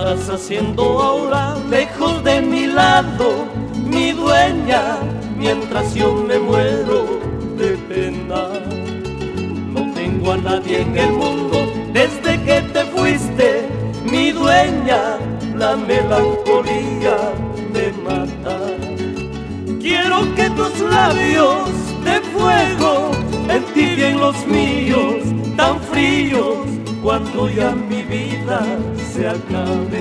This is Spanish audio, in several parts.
estarás haciendo ahora lejos de mi lado, mi dueña, mientras yo me muero de pena? No tengo a nadie en el mundo desde que te fuiste, mi dueña, la melancolía me mata. Quiero que tus labios de fuego entibien los míos, tan fríos, cuando ya mi vida se acabe.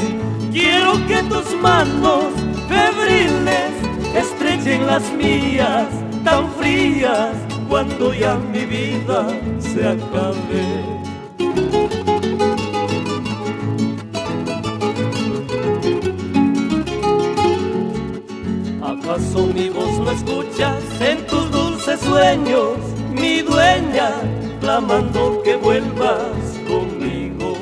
Quiero que tus manos febriles estrechen las mías, tan frías, cuando ya mi vida se acabe. ¿Acaso mi voz no escuchas en tus dulces sueños, mi dueña, clamando que vuelvas conmigo?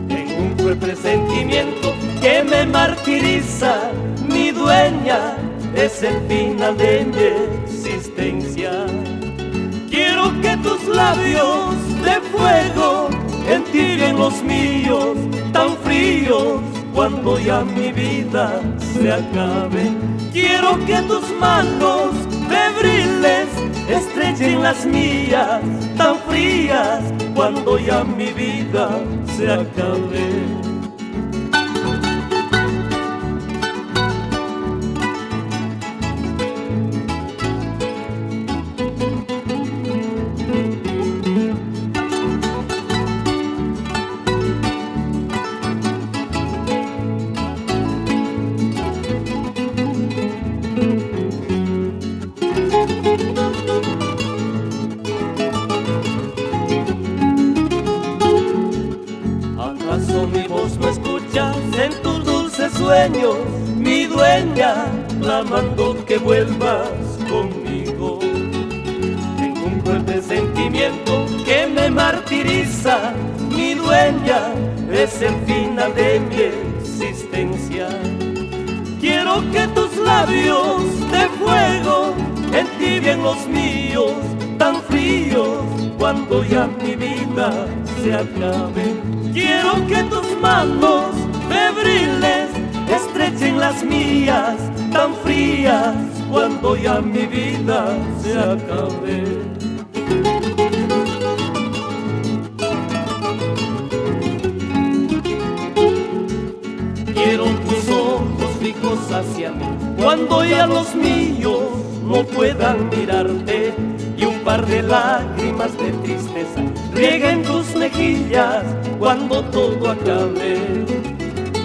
Tengo un cruel presentimiento que me martiriza, mi dueña, es el final de mi existencia. Quiero que tus labios de fuego entibien los míos, tan fríos, cuando ya mi vida se acabe. Quiero que tus manos febriles estrechen las mías, tan frías, cuando ya mi vida se acabe. ¿Acaso mi voz no escuchas en tus dulces sueños, mi dueña, clamando que vuelvas conmigo? Tengo un cruel presentimiento que me martiriza, mi dueña, es el final de mi existencia. Quiero que tus labios de fuego entibien los míos, tan fríos, cuando ya mi vida se acabe. Quiero que tus manos febriles estrechen las mías, tan frías, cuando ya mi vida se acabe. Quiero tus ojos fijos hacia mí, cuando ya los míos no puedan mirarte, y un par de lágrimas de tristeza rieguen tus mejillas cuando todo acabe.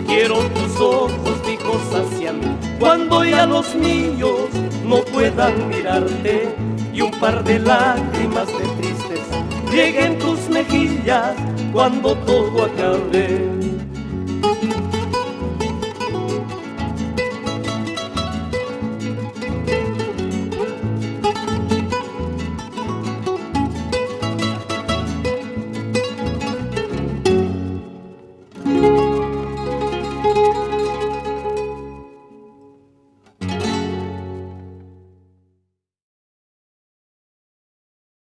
Quiero tus ojos fijos hacia mí, cuando ya los míos no puedan mirarte, y un par de lágrimas de tristeza rieguen tus mejillas cuando todo acabe.